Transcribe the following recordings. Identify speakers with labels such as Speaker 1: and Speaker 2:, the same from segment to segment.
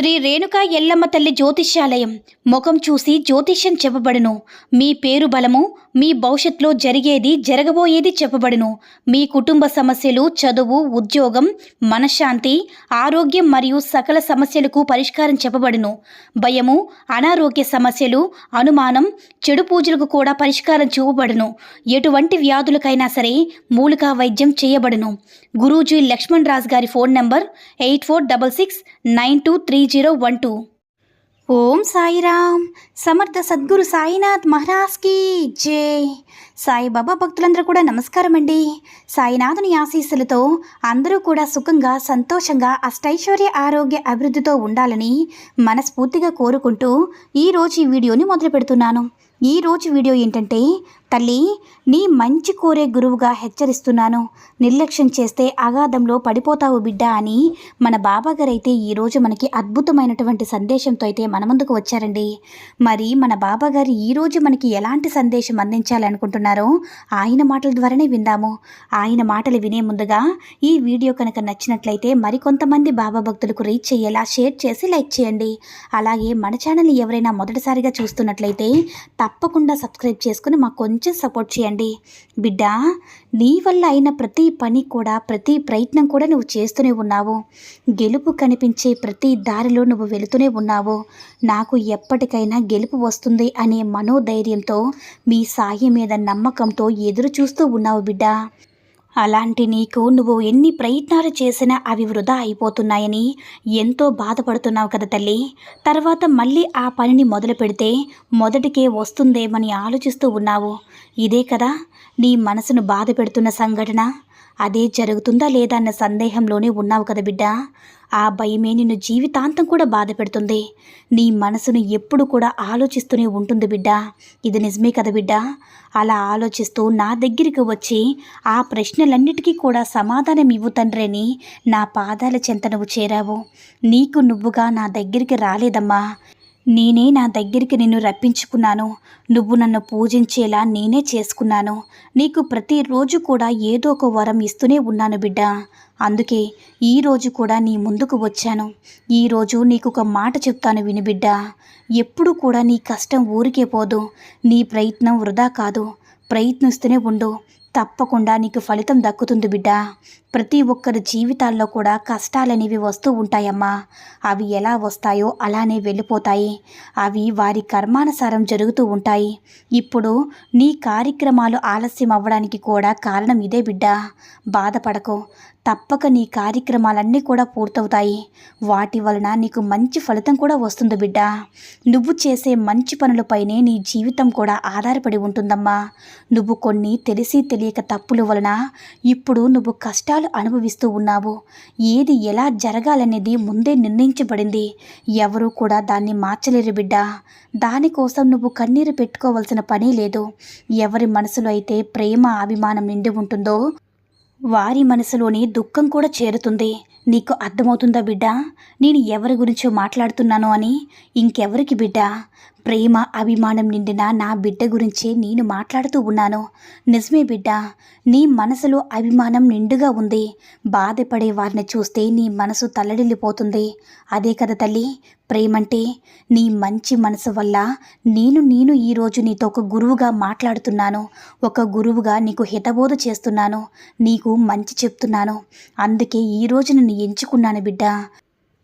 Speaker 1: శ్రీ రేణుకా ఎల్లమ్మ తల్లి జ్యోతిష్యాలయం ముఖం చూసి జ్యోతిష్యం చెప్పబడును. మీ పేరు బలము, మీ భవిష్యత్తులో జరిగేది జరగబోయేది చెప్పబడును. మీ కుటుంబ సమస్యలు, చదువు, ఉద్యోగం, మనశ్శాంతి, ఆరోగ్యం మరియు సకల సమస్యలకు పరిష్కారం చెప్పబడును. భయము, అనారోగ్య సమస్యలు, అనుమానం, చెడు పూజలకు కూడా పరిష్కారం చూపబడును. ఎటువంటి వ్యాధులకైనా సరే మూలికా వైద్యం చేయబడును. గురూజీ లక్ష్మణ్ రాజ్ గారి ఫోన్ నంబర్ 8466923012. ఓం సాయిరామ్. సమర్థ సద్గురు సాయినాథ్ మహారాజ్ కి జై. సాయిబాబా భక్తులందరూ కూడా నమస్కారం అండి. సాయినాథుని ఆశీస్సులతో అందరూ కూడా సుఖంగా, సంతోషంగా, అష్టైశ్వర్య, ఆరోగ్య, అభివృద్ధితో ఉండాలని మనస్ఫూర్తిగా కోరుకుంటూ ఈరోజు ఈ వీడియోని మొదలు పెడుతున్నాను. ఈరోజు వీడియో ఏంటంటే, తల్లి నీ మంచి కోరే గురువుగా హెచ్చరిస్తున్నాను. నిర్లక్ష్యం చేస్తే అగాధంలో పడిపోతావు బిడ్డ అని మన బాబాగారు అయితే ఈరోజు మనకి అద్భుతమైనటువంటి సందేశంతో అయితే మన ముందుకు వచ్చారండి. మరి మన బాబాగారు ఈరోజు మనకి ఎలాంటి సందేశం అందించాలనుకుంటున్నారో ఆయన మాటల ద్వారానే విందాము. ఆయన మాటలు వినే ముందుగా ఈ వీడియో కనుక నచ్చినట్లయితే మరికొంతమంది బాబా భక్తులకు రీచ్ చేయేలా షేర్ చేసి లైక్ చేయండి. అలాగే మన ఛానల్ని ఎవరైనా మొదటిసారిగా చూస్తున్నట్లయితే తప్పకుండా సబ్స్క్రైబ్ చేసుకుని మాకు కొంచెం సపోర్ట్ చేయండి. బిడ్డ, నీ వల్ల అయిన ప్రతి పని కూడా, ప్రతి ప్రయత్నం కూడా నువ్వు చేస్తూనే ఉన్నావు. గెలుపు కనిపించే ప్రతి దారిలో నువ్వు వెళుతూనే ఉన్నావు. నాకు ఎప్పటికైనా గెలుపు వస్తుంది అనే మనోధైర్యంతో, మీ సాయి మీద నమ్మకంతో ఎదురు చూస్తూ ఉన్నావు బిడ్డ. అలాంటి నీకు నువ్వు ఎన్ని ప్రయత్నాలు చేసినా అవి వృధా అయిపోతున్నాయని ఎంతో బాధపడుతున్నావు కదా తల్లి. తర్వాత మళ్ళీ ఆ పనిని మొదలు పెడితే మొదటికే వస్తుందేమని ఆలోచిస్తూ ఉన్నావు. ఇదే కదా నీ మనసును బాధ పెడుతున్న సంఘటన. అదే జరుగుతుందా లేదా అన్న సందేహంలోనే ఉన్నావు కదా బిడ్డ. ఆ భయమే నిన్ను జీవితాంతం కూడా బాధ పెడుతుంది. నీ మనసును ఎప్పుడు కూడా ఆలోచిస్తూనే ఉంటుంది బిడ్డ. ఇది నిజమే కదా బిడ్డ. అలా ఆలోచిస్తూ నా దగ్గరికి వచ్చి ఆ ప్రశ్నలన్నిటికీ కూడా సమాధానం ఇవ్వు తండ్రి అని నా పాదాల చెంత నువ్వు చేరావు. నీకు నువ్వుగా నా దగ్గరికి రాలేదమ్మా. నేనే నా దగ్గరికి నిన్ను రప్పించుకున్నాను. నువ్వు నన్ను పూజించేలా నేనే చేసుకున్నాను. నీకు ప్రతిరోజు కూడా ఏదో ఒక వరం ఇస్తూనే ఉన్నాను బిడ్డ. అందుకే ఈరోజు కూడా నీ ముందుకు వచ్చాను. ఈరోజు నీకు ఒక మాట చెప్తాను విను బిడ్డ. ఎప్పుడు కూడా నీ కష్టం ఊరికే పోదు. నీ ప్రయత్నం వృధా కాదు. ప్రయత్నిస్తూనే ఉండు. తప్పకుండా నీకు ఫలితం దక్కుతుంది బిడ్డ. ప్రతి ఒక్కరి జీవితాల్లో కూడా కష్టాలనేవి వస్తూ ఉంటాయమ్మా. అవి ఎలా వస్తాయో అలానే వెళ్ళిపోతాయి. అవి వారి కర్మానుసారం జరుగుతూ ఉంటాయి. ఇప్పుడు నీ కార్యక్రమాలు ఆలస్యం అవ్వడానికి కూడా కారణం ఇదే బిడ్డ. బాధపడకు. తప్పక నీ కార్యక్రమాలన్నీ కూడా పూర్తవుతాయి. వాటి వలన నీకు మంచి ఫలితం కూడా వస్తుంది బిడ్డ. నువ్వు చేసే మంచి పనులపైనే నీ జీవితం కూడా ఆధారపడి ఉంటుందమ్మా. నువ్వు కొన్ని తెలిసి తెలియక తప్పుల వలన ఇప్పుడు నువ్వు కష్టాలు అనుభవిస్తూ ఉన్నావు. ఏది ఎలా జరగాలనేది ముందే నిర్ణయించబడింది. ఎవరూ కూడా దాన్ని మార్చలేరు బిడ్డ. దానికోసం నువ్వు కన్నీరు పెట్టుకోవాల్సిన పని లేదు. ఎవరి మనసులో అయితే ప్రేమ, అభిమానం నిండి ఉంటుందో వారి మనసులోని దుఃఖం కూడా చేరుతుంది. నీకు అర్థమవుతుందా బిడ్డ నేను ఎవరి గురించో మాట్లాడుతున్నాను అని? ఇంకెవరికి బిడ్డ? ప్రేమ, అభిమానం నిండిన నా బిడ్డ గురించే నేను మాట్లాడుతూ ఉన్నాను. నిజమే బిడ్డ, నీ మనసులో అభిమానం నిండుగా ఉంది. బాధపడే వారిని చూస్తే నీ మనసు తల్లడిల్లిపోతుంది. అదే కదా తల్లి ప్రేమంటే. నీ మంచి మనసు వల్ల నేను ఈరోజు నీతో ఒక గురువుగా మాట్లాడుతున్నాను. ఒక గురువుగా నీకు హితబోధ చేస్తున్నాను. నీకు మంచి చెప్తున్నాను. అందుకే ఈరోజు నిన్ను ఎంచుకున్నాను బిడ్డ.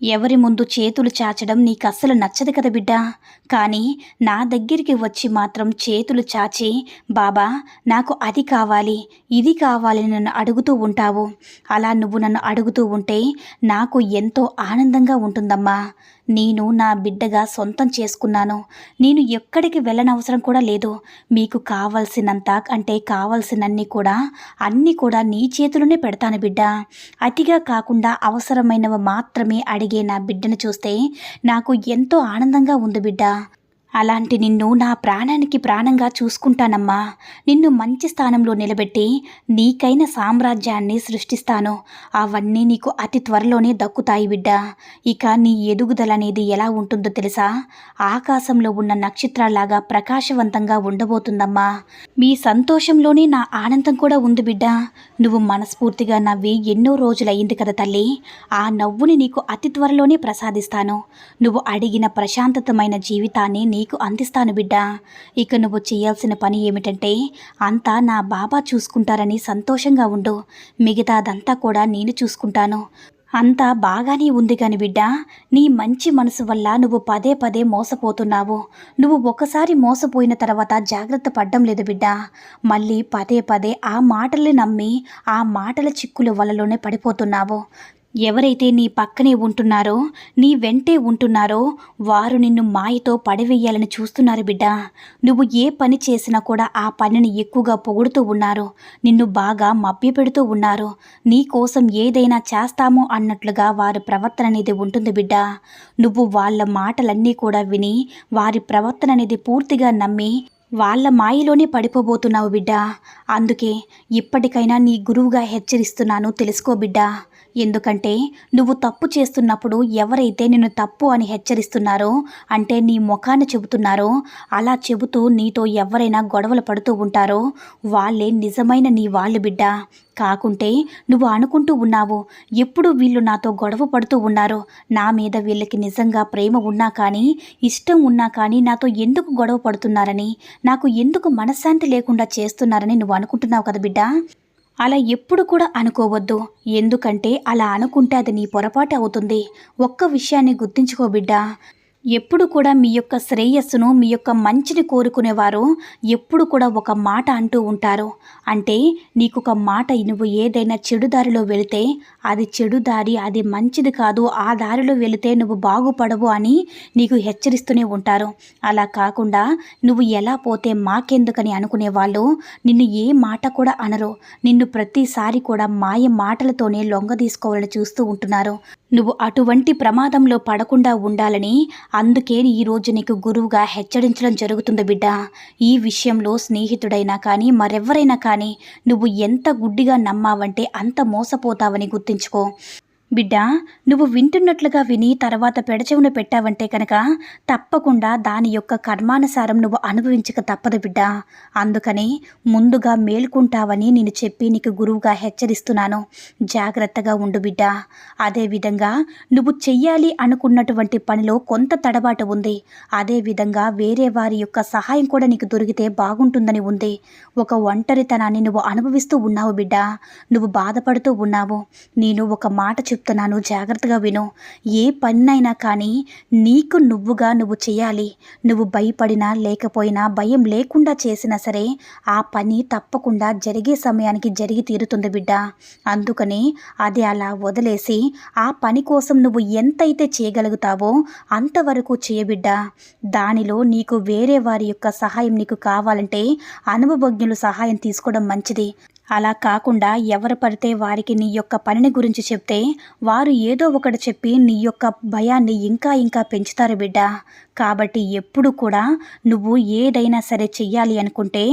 Speaker 1: ఎవరి ముందు చేతులు చాచడం నీకు అస్సలు నచ్చదు కదా బిడ్డ. కానీ నా దగ్గరికి వచ్చి మాత్రం చేతులు చాచి బాబా నాకు అది కావాలి, ఇది కావాలి నన్ను అడుగుతూ ఉంటావు. అలా నువ్వు నన్ను అడుగుతూ ఉంటే నాకు ఎంతో ఆనందంగా ఉంటుందమ్మా. నేను నా బిడ్డగా సొంతం చేసుకున్నాను. నేను ఎక్కడికి వెళ్ళనవసరం కూడా లేదు. మీకు కావలసినంత అంటే కావలసినన్ని కూడా అన్నీ కూడా నీ చేతిలోనే పెడతాను బిడ్డ. అతిగా కాకుండా అవసరమైనవి మాత్రమే అడిగే నా బిడ్డను చూస్తే నాకు ఎంతో ఆనందంగా ఉంది బిడ్డ. అలాంటి నిన్ను నా ప్రాణానికి ప్రాణంగా చూసుకుంటానమ్మా. నిన్ను మంచి స్థానంలో నిలబెట్టి నీకైన సామ్రాజ్యాన్ని సృష్టిస్తాను. అవన్నీ నీకు అతి త్వరలోనే దక్కుతాయి బిడ్డ. ఇక నీ ఎదుగుదల అనేది ఎలా ఉంటుందో తెలుసా? ఆకాశంలో ఉన్న నక్షత్రాల్లాగా ప్రకాశవంతంగా ఉండబోతుందమ్మా. మీ సంతోషంలోనే నా ఆనందం కూడా ఉంది బిడ్డ. నువ్వు మనస్ఫూర్తిగా నవ్వి ఎన్నో రోజులయ్యింది కదా తల్లి. ఆ నవ్వుని నీకు అతి త్వరలోనే ప్రసాదిస్తాను. నువ్వు అడిగిన ప్రశాంతతమైన జీవితాన్ని నీకు అందిస్తాను బిడ్డ. ఇక నువ్వు చేయాల్సిన పని ఏమిటంటే అంతా నా బాబా చూసుకుంటారని సంతోషంగా ఉండు. మిగతాదంతా కూడా నేను చూసుకుంటాను. అంతా బాగానే ఉంది కాని బిడ్డ, నీ మంచి మనసు వల్ల నువ్వు పదే పదే మోసపోతున్నావు. నువ్వు ఒకసారి మోసపోయిన తర్వాత జాగ్రత్త పడ్డం లేదు బిడ్డ. మళ్ళీ పదే పదే ఆ మాటల్ని నమ్మి ఆ మాటల చిక్కుల వలలోనే పడిపోతున్నావు. ఎవరైతే నీ పక్కనే ఉంటున్నారో, నీ వెంటే ఉంటున్నారో వారు నిన్ను మాయతో పడివేయాలని చూస్తున్నారు బిడ్డ. నువ్వు ఏ పని చేసినా కూడా ఆ పనిని ఎక్కువగా పొగుడుతూ ఉన్నారు. నిన్ను బాగా మభ్యపెడుతూ ఉన్నారు. నీ కోసం ఏదైనా చేస్తామో అన్నట్లుగా వారి ప్రవర్తన అనేది ఉంటుంది బిడ్డ. నువ్వు వాళ్ళ మాటలన్నీ కూడా విని వారి ప్రవర్తన అనేది పూర్తిగా నమ్మి వాళ్ళ మాయలోనే పడిపోబోతున్నావు బిడ్డ. అందుకే ఇప్పటికైనా నీ గురువుగా హెచ్చరిస్తున్నాను, తెలుసుకో బిడ్డ. ఎందుకంటే నువ్వు తప్పు చేస్తున్నప్పుడు ఎవరైతే నిన్ను తప్పు అని హెచ్చరిస్తున్నారో, అంటే నీ ముఖాన్ని చెబుతున్నారో, అలా చెబుతూ నీతో ఎవరైనా గొడవలు పడుతూ ఉంటారో వాళ్ళే నిజమైన నీ వాళ్ళు బిడ్డ. కాకుంటే నువ్వు అనుకుంటూ ఉన్నావు, ఎప్పుడు వీళ్ళు నాతో గొడవ పడుతూ ఉన్నారు, నా మీద వీళ్ళకి నిజంగా ప్రేమ ఉన్నా కానీ, ఇష్టం ఉన్నా కానీ నాతో ఎందుకు గొడవ పడుతున్నారని, నాకు ఎందుకు మనశ్శాంతి లేకుండా చేస్తున్నారని నువ్వు అనుకుంటున్నావు కదా బిడ్డ. అలా ఎప్పుడు కూడా అనుకోవద్దు. ఎందుకంటే అలా అనుకుంటే అది నీ పొరపాటు అవుతుంది. ఒక్క విషయాన్ని గుర్తుంచుకో బిడ్డ. ఎప్పుడు కూడా మీ యొక్క శ్రేయస్సును, మీ యొక్క మంచిని కోరుకునేవారు ఎప్పుడు కూడా ఒక మాట అంటూ ఉంటారు. అంటే నీకొక మాట, నువ్వు ఏదైనా చెడు దారిలో వెళితే అది చెడు దారి, అది మంచిది కాదు, ఆ దారిలో వెళితే నువ్వు బాగుపడవు అని నీకు హెచ్చరిస్తూనే ఉంటారు. అలా కాకుండా నువ్వు ఎలా పోతే మాకెందుకని అనుకునేవాళ్ళు నిన్ను ఏ మాట కూడా అనరు. నిన్ను ప్రతిసారి కూడా మాయ మాటలతోనే లొంగ తీసుకోవాలని చూస్తూ ఉంటున్నారు. నువ్వు అటువంటి ప్రమాదంలో పడకుండా ఉండాలని అందుకే ఈరోజు నీకు గురువుగా హెచ్చరించడం జరుగుతుంది బిడ్డ. ఈ విషయంలో స్నేహితుడైనా కానీ మరెవరైనా కానీ నువ్వు ఎంత గుడ్డిగా నమ్మావంటే అంత మోసపోతావని గుర్తుంచుకో బిడ్డ. నువ్వు వింటున్నట్లుగా విని తర్వాత పెడచెవున పెట్టావంటే కనుక తప్పకుండా దాని యొక్క కర్మానుసారం నువ్వు అనుభవించక తప్పదు బిడ్డ. అందుకని ముందుగా మేల్కుంటావని నేను చెప్పి నీకు గురువుగా హెచ్చరిస్తున్నాను. జాగ్రత్తగా ఉండు బిడ్డ. అదేవిధంగా నువ్వు చెయ్యాలి అనుకున్నటువంటి పనిలో కొంత తడబాటు ఉంది. అదేవిధంగా వేరే వారి యొక్క సహాయం కూడా నీకు దొరికితే బాగుంటుందని ఉంది. ఒక ఒంటరితనాన్ని నువ్వు అనుభవిస్తూ ఉన్నావు బిడ్డ. నువ్వు బాధపడుతూ ఉన్నావు. నేను ఒక మాట చెప్తున్నాను, జాగ్రత్తగా విను. ఏ పన్నైనా కానీ నీకు నువ్వుగా నువ్వు చేయాలి. నువ్వు భయపడినా లేకపోయినా, భయం లేకుండా చేసినా సరే ఆ పని తప్పకుండా జరిగే సమయానికి జరిగి తీరుతుంది బిడ్డ. అందుకని అది అలా వదిలేసి ఆ పని కోసం నువ్వు ఎంతైతే చేయగలుగుతావో అంతవరకు చేయబిడ్డ. దానిలో నీకు వేరే వారి యొక్క సహాయం నీకు కావాలంటే అనుభవజ్ఞుల సహాయం తీసుకోవడం మంచిది. అలా కాకుండా ఎవరు పడితే వారికి నీ యొక్క పనిని గురించి చెప్తే వారు ఏదో ఒకటి చెప్పి నీ యొక్క భయాన్ని ఇంకా ఇంకా పెంచుతారు బిడ్డ. కాబట్టి ఎప్పుడు కూడా నువ్వు ఏదైనా సరే చెయ్యాలి అనుకుంటే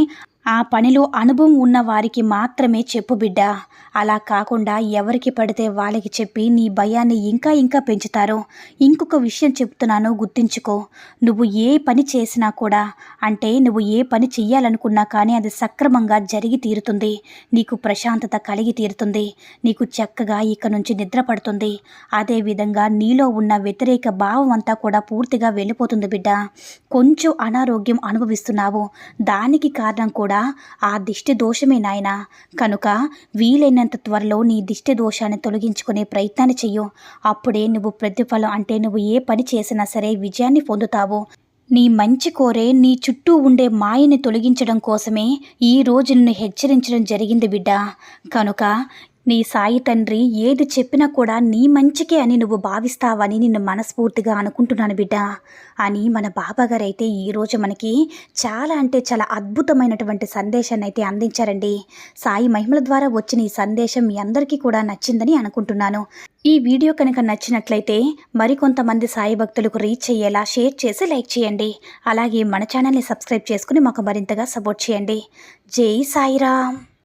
Speaker 1: ఆ పనిలో అనుభవం ఉన్న వారికి మాత్రమే చెప్పు బిడ్డ. అలా కాకుండా ఎవరికి పడితే వాళ్ళకి చెప్పి నీ భయాన్ని ఇంకా ఇంకా పెంచుతారు. ఇంకొక విషయం చెప్తున్నాను, గుర్తుంచుకో. నువ్వు ఏ పని చేసినా కూడా, అంటే నువ్వు ఏ పని చెయ్యాలనుకున్నా కానీ అది సక్రమంగా జరిగి తీరుతుంది. నీకు ప్రశాంతత కలిగి తీరుతుంది. నీకు చక్కగా ఇక నుంచి నిద్ర పడుతుంది. అదేవిధంగా నీలో ఉన్న వ్యతిరేక భావం అంతా కూడా పూర్తిగా వెళ్ళిపోతుంది బిడ్డ. కొంచెం అనారోగ్యం అనుభవిస్తున్నావు, దానికి కారణం కూడా ఆ దిష్టి దోషమే నాయనా. కనుక వీలైనంత త్వరలో నీ దిష్టి దోషాన్ని తొలగించుకునే ప్రయత్నాన్ని చెయ్యు. అప్పుడే నువ్వు ప్రతిఫలం, అంటే నువ్వు ఏ పని చేసినా సరే విజయాన్ని పొందుతావు. నీ మంచి కోరే నీ చుట్టూ ఉండే మాయని తొలగించడం కోసమే ఈ రోజు నిన్ను హెచ్చరించడం జరిగింది బిడ్డ. కనుక నీ సాయి తండ్రి ఏది చెప్పినా కూడా నీ మంచికే అని నువ్వు భావిస్తావని నిన్ను మనస్ఫూర్తిగా అనుకుంటున్నాను బిడ్డ అని మన బాబాగారు అయితే ఈరోజు మనకి చాలా అంటే చాలా అద్భుతమైనటువంటి సందేశాన్ని అయితే అందించారండి. సాయి మహిమల ద్వారా వచ్చిన ఈ సందేశం మీ అందరికీ కూడా నచ్చిందని అనుకుంటున్నాను. ఈ వీడియో కనుక నచ్చినట్లయితే మరికొంతమంది సాయి భక్తులకు రీచ్ అయ్యేలా షేర్ చేసి లైక్ చేయండి. అలాగే మన ఛానల్ని సబ్స్క్రైబ్ చేసుకుని మాకు మరింతగా సపోర్ట్ చేయండి. జై సాయిరామ్.